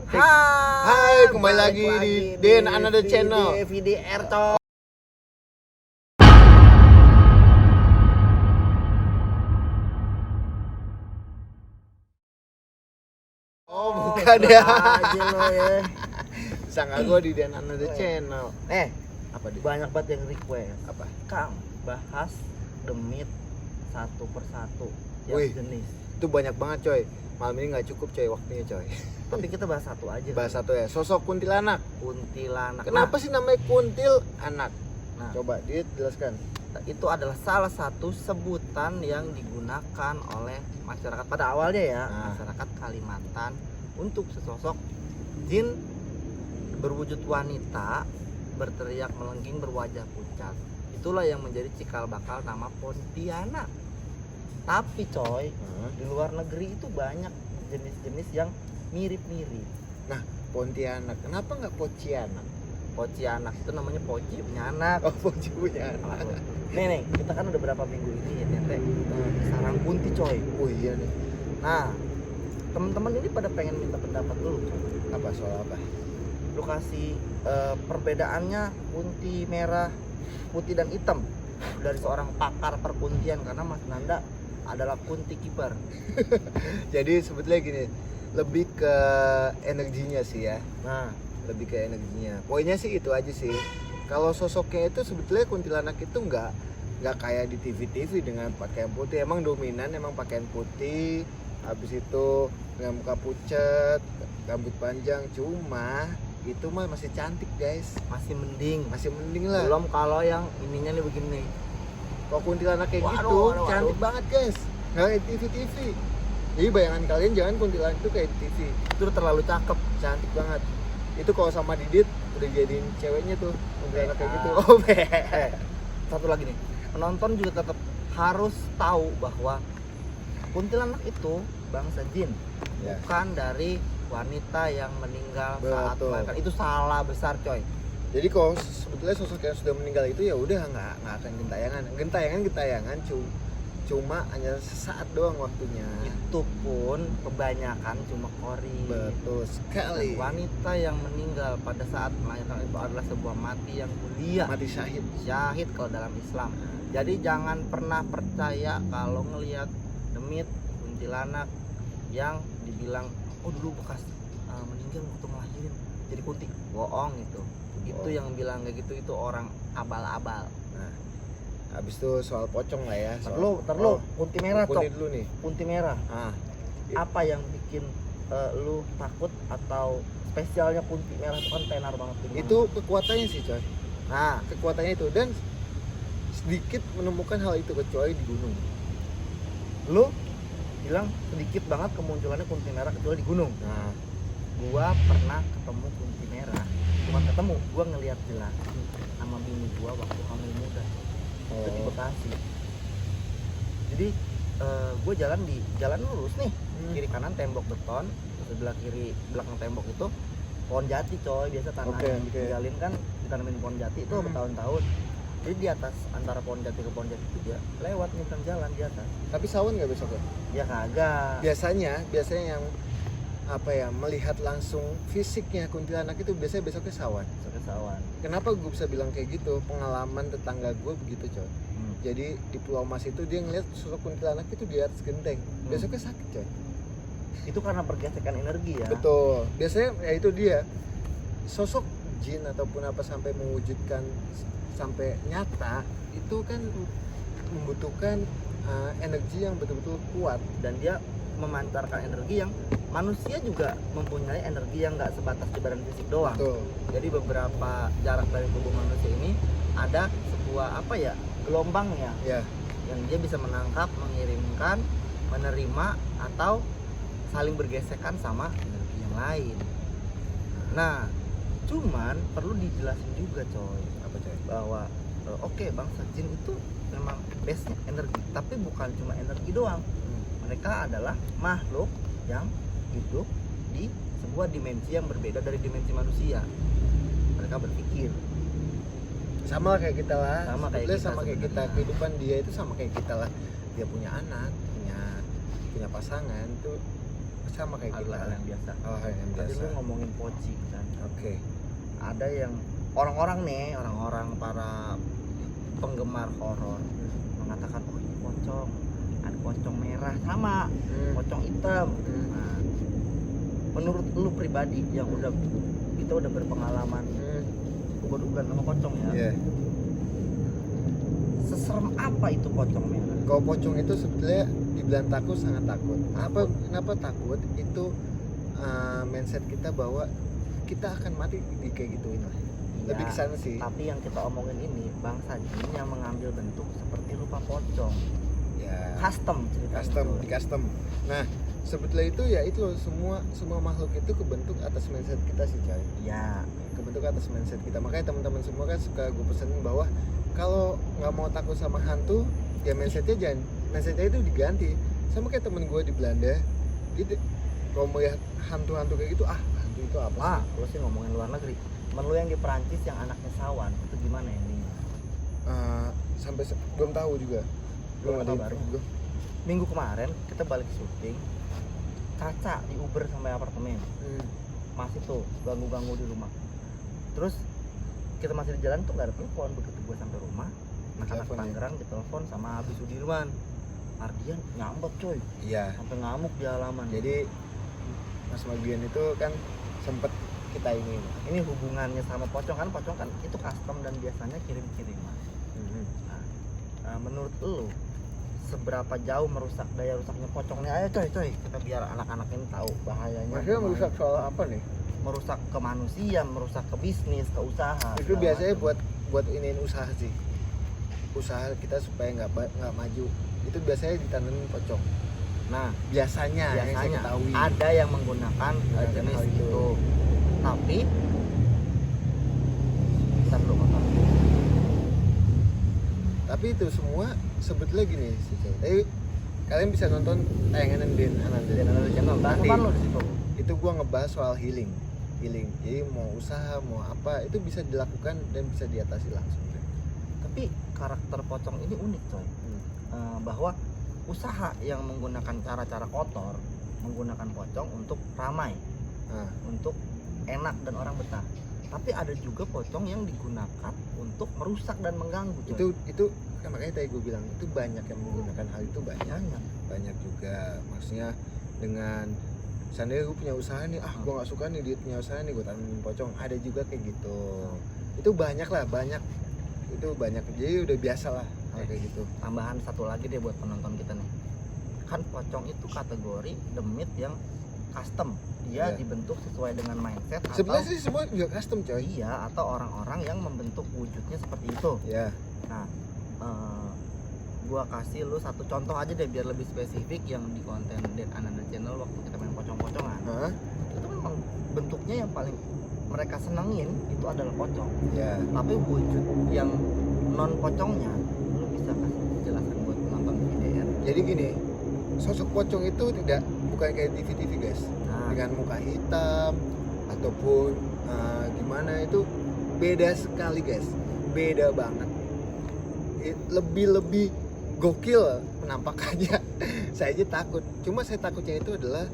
Hai, kembali lagi di Den Another Channel. VDR coy. Oh, bukan ya. Aja lo ya. Sangka gue di Den Another Channel. Apa di? Banyak banget yang request. Apa? Kang, bahas demit satu persatu yang Wih. jenis. Itu banyak banget coy. Malam ini nggak cukup coy waktunya coy. Tapi kita bahas satu aja. Bahas satu ya. Sosok kuntilanak. Kuntilanak. Kenapa sih namanya kuntil anak? Nah, Coba dijelaskan. itu adalah salah satu sebutan yang digunakan oleh masyarakat pada awalnya ya, masyarakat Kalimantan untuk sesosok jin berwujud wanita, berteriak melengking, berwajah pucat. Itulah yang menjadi cikal bakal nama Pontianak. Tapi coy, di luar negeri itu banyak jenis-jenis yang mirip-mirip. Nah, Pontianak. Kenapa nggak Pocianak? Pocianak itu namanya poci punya anak. Oh, Poci punya anak. Nih, kita kan udah berapa minggu ini ya Tete sarang kunti coy. Oh iya nih. Nah, teman-teman ini pada pengen minta pendapat dulu coy. Apa soal apa? Lu kasih perbedaannya kunti merah, putih dan hitam dari seorang pakar perkuntian, karena Mas Nanda adalah kunti kiper. Jadi sebetulnya gini, lebih ke energinya sih ya. Nah, Lebih ke energinya. Poinnya sih itu aja sih. Kalau sosoknya itu sebetulnya kuntilanak itu nggak kayak di TV-TV dengan pakaian putih. Emang dominan emang pakaian putih. Habis itu dengan muka pucat, rambut panjang. Cuma itu mah masih cantik guys. masih mending. Masih mending lah. Belum kalau yang ininya nih begini. Kalau kuntilanak kayak Waduh, gitu waduh, cantik waduh. banget guys. Nggak kayak TV-TV. Jadi bayangan kalian jangan kuntilanak itu kayak di TV. Itu terlalu cakep. Cantik banget. Itu kalau sama Didit udah jadiin ceweknya tuh kuntilanak kayak gitu. Ah. Oh, Satu lagi nih, penonton juga tetap harus tahu bahwa kuntilanak itu bangsa jin, Ya. bukan dari wanita yang meninggal saat Betul. melahirkan. Itu salah besar coy. Jadi kalau sebetulnya sosok yang sudah meninggal itu ya udah nggak akan gentayangan cuma hanya sesaat doang waktunya. Itu pun kebanyakan cuma kori. Betul sekali. Wanita yang meninggal pada saat melahirkan itu adalah sebuah mati yang mulia, Mati syahid. syahid kalau dalam Islam. Jadi jangan pernah percaya kalau ngelihat demit kuntilanak yang dibilang oh dulu bekas meninggal waktu ngelahirin jadi kunti. Bohong itu. Itu yang bilang kayak gitu itu orang abal-abal. Nah, habis itu soal pocong lah ya. Terlu kunti merah kunti cok. dulu nih. Kunti merah. Ah, Apa yang bikin lu takut atau spesialnya kunti merah itu kan tenar banget tuh. itu kekuatannya sih coy. Nah, Kekuatannya itu dan sedikit menemukan hal itu kecuali di gunung. lu bilang sedikit banget kemunculannya kunti merah kecuali di gunung. Nah, Gua pernah ketemu kunti merah. Bukan ketemu, gua ngelihat jelas sama bini gua waktu hamil muda. Itu di Bekasi. Jadi gue jalan di jalan lurus nih, kiri kanan tembok beton, sebelah kiri belakang tembok itu pohon jati coy, biasa tanah yang ditinggalin kan ditanamin pohon jati itu bertahun-tahun. Jadi di atas antara pohon jati ke pohon jati itu dia lewat nyebrang jalan di atas. tapi sawan nggak besok ya? Ya kagak. Biasanya yang apa ya, melihat langsung fisiknya kuntilanak itu biasanya besoknya sawan. Kesawan. Kenapa gue bisa bilang kayak gitu? Pengalaman tetangga gue begitu coy. Jadi di Pulau Mas itu dia ngeliat sosok kuntilanak itu di atas genteng. Besoknya sakit coy. Itu karena pergesekan energi ya. Betul. Biasanya ya itu dia. Sosok jin ataupun apa sampai mewujudkan sampai nyata itu kan membutuhkan energi yang betul-betul kuat. Dan dia memancarkan energi yang manusia juga mempunyai energi yang nggak sebatas di badan fisik doang. Betul. Jadi beberapa jarak dari tubuh manusia ini ada sebuah apa ya, gelombangnya Ya. yang dia bisa menangkap, mengirimkan, menerima atau saling bergesekan sama energi yang lain. Nah, cuman perlu dijelasin juga coy, Apa coy? bahwa oke, bangsa jin itu memang base-nya energi, tapi bukan cuma energi doang. Mereka adalah makhluk yang hidup di sebuah dimensi yang berbeda dari dimensi manusia. Mereka berpikir Sama kayak kita lah. Sama kayak Sebetulnya kita sama kayak kita. sebenarnya. Kehidupan dia itu sama kayak kita lah. Dia punya anak, punya pasangan, itu sama kayak kita. hal yang biasa. Oh, hal yang Tadi biasa. lu ngomongin poci kan. Oke. Ada yang orang-orang para penggemar horor mengatakan oh ini pocong, ada pocong merah sama pocong hitam. Nah, menurut lu pribadi yang kita udah berpengalaman ubur-uburan sama pocong ya, Iya. seserem apa itu pocong merah? Kalau pocong itu sebetulnya dibilang takut, sangat takut. Kenapa takut? Itu mindset kita bahwa kita akan mati di kayak gituin lah. Lebih Ya, kesana sih. tapi yang kita omongin ini bangsa jin yang mengambil bentuk seperti rupa pocong, Ya. custom ceritanya. Di custom. Nah, sebetulnya itu ya itu loh, semua makhluk itu kebentuk atas mindset kita sih, coy. Ya, Kebentuk atas mindset kita. Makanya teman-teman semua kan suka gue pesenin bahwa kalau nggak mau takut sama hantu, ya mindsetnya itu diganti. Sama kayak temen gue di Belanda, gitu. Kalau mau lihat hantu-hantu kayak gitu, hantu itu apa wah, sih? lu sih ngomongin luar negeri. Temen lu yang di Perancis yang anaknya sawan itu gimana ya ini? Belum tahu juga. Belum ada kabar. info. Minggu kemarin kita balik syuting, Caca di Uber sampai apartemen, masih tuh ganggu-ganggu di rumah. Terus kita masih di jalan tuh nggak ada telepon. Begitu gue sampai rumah, anak-anak Telepon ya? Tangerang ditelepon sama Abi Sudirman. Mardian ngambek coy, Iya. sampai ngamuk di halaman. Jadi Mas Mardian itu kan sempet kita ini. Ini hubungannya sama pocong kan itu custom dan biasanya kirim-kiriman. Nah, menurut lu seberapa jauh merusak daya rusaknya pocongnya? Ayo coy, kita biar anak-anak ini tahu bahayanya. Maksudnya merusak soal apa nih? Merusak ke manusia, merusak ke bisnis, ke usaha. Itu segala biasanya macam. buat iniin usaha sih. Usaha kita supaya nggak maju. Itu biasanya ditanemin pocong. Nah, Biasanya yang saya ketahui. ada yang menggunakan jenis hal itu. itu. Tapi kita belum tahu. Tapi itu semua sebetulnya gini sih, coy. Tapi kalian bisa nonton tayangan Den Ananda. Channel. Bahas Nanti. apa lo di situ? Itu gua ngebahas soal healing. Jadi mau usaha, mau apa, itu bisa dilakukan dan bisa diatasi langsung. Tapi karakter pocong ini unik coy. Bahwa usaha yang menggunakan cara-cara kotor menggunakan pocong untuk ramai, Nah, untuk enak dan orang betah. Tapi ada juga pocong yang digunakan untuk merusak dan mengganggu coy. itu kan makanya tadi gue bilang itu banyak yang menggunakan hal itu banyak juga. Maksudnya dengan seandainya gue punya usaha nih, gue nggak suka nih dia punya usaha nih, gue tanamin pocong. Ada juga kayak gitu. Itu banyak. Itu banyak. Jadi udah biasa lah hal kayak gitu. Tambahan satu lagi deh buat penonton kita nih. Kan pocong itu kategori demit yang custom. Dia Iya. dibentuk sesuai dengan mindset Sebenarnya atau sih semua juga custom, coy. iya, atau orang-orang yang membentuk wujudnya seperti itu. Ya. Nah, gua kasih lu satu contoh aja deh biar lebih spesifik yang di konten Den Ananda Channel waktu kita main pocong-pocongan. Hah? Itu memang bentuknya yang paling mereka senengin itu adalah pocong. Ya. Tapi wujud yang non pocongnya lu bisa kasih penjelasan buat penonton IDR. Jadi gini, sosok pocong itu bukan kayak TV-TV, guys. Nah, Dengan muka hitam ataupun gimana, itu beda sekali, guys. Beda banget. Lebih gokil penampakannya. Saya aja takut. Cuma saya takutnya itu adalah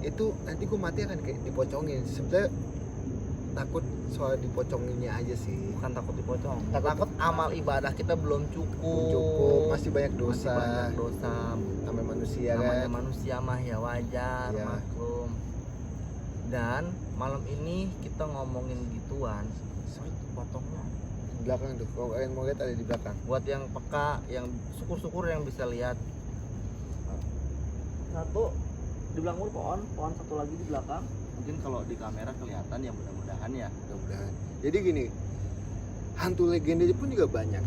itu nanti gue mati akan kayak dipocongin. Sebenarnya takut soal dipoconginnya aja sih. bukan takut dipocong. Takut amal ibadah kita belum Cukup, masih banyak dosa. Masih banyak dosa. Namanya manusia Namanya kan. manusia mah ya wajar, Iya. maklum. Dan malam ini kita ngomongin gituan, potongnya. Di belakang tuh, kalau kalian mau lihat ada di belakang. Buat yang peka, yang syukur-syukur yang bisa lihat. Satu di belakang pohon satu lagi di belakang. Mungkin kalau di kamera kelihatan ya, mudah-mudahan ya. Mudah-mudahan. Jadi gini, hantu legenda pun juga banyak.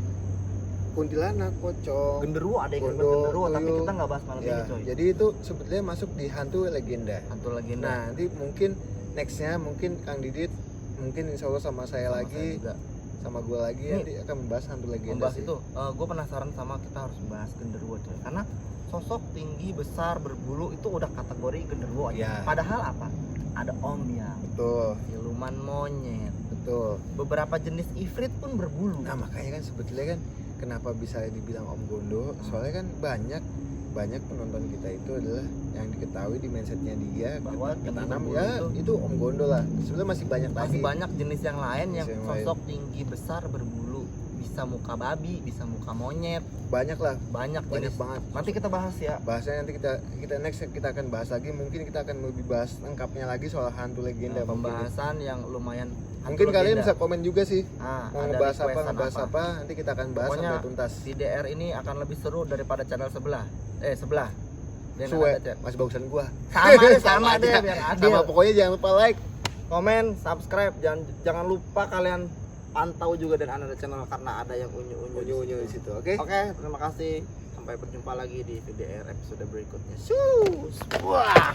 Kuntilanak, pocong, Genderuwo ada yang Gondok, genderuwo, tapi tuyul. kita nggak bahas malam ya. ini coy. Jadi itu sebetulnya masuk di hantu legenda. Hantu legenda. Nah, nanti mungkin nextnya mungkin Kang Didit mungkin insya Allah sama saya Sama lagi, saya juga. sama gue lagi Nih, nanti akan membahas hantu legenda Membahas sih. itu, gue penasaran sama kita harus bahas genderuwo coy. Karena sosok tinggi, besar, berbulu itu udah kategori genderuwo aja. Ya. Padahal apa? Ada omyang, Betul, siluman monyet, betul. beberapa jenis ifrit pun berbulu. Nah makanya kan sebetulnya kan kenapa bisa dibilang Om Gondo, soalnya kan banyak banyak penonton kita itu adalah yang diketahui di mindsetnya dia Bahwa ketanam tinggi ya berbulu itu Om Gondol lah. Sebenarnya masih banyak lagi. masih banyak jenis yang lain yang Jenis yang sosok tinggi besar berbulu, bisa muka babi, bisa muka monyet, Banyak lah, banyak banyak jenis. banget. Nanti kita bahas ya. Bahasanya nanti kita next kita akan bahas lagi. Mungkin kita akan lebih bahas lengkapnya lagi soal hantu legenda. Nah, pembahasan yang lumayan Mungkin hantu kalian legenda. bisa komen juga sih. Mau Mau ngebahas apa, nanti kita akan bahas Pokoknya sampai tuntas. DDR ini akan lebih seru daripada channel sebelah. Sebelah. Dan Suwe, ada masih bagusan gua. sama deh aja. biar adil. Sama pokoknya jangan lupa like. Komen, subscribe, jangan lupa kalian pantau juga dan ada channel karena ada yang unyu-unyu Unyu di situ, oke? Oke, terima kasih. Sampai berjumpa lagi di VDR episode berikutnya. Wah.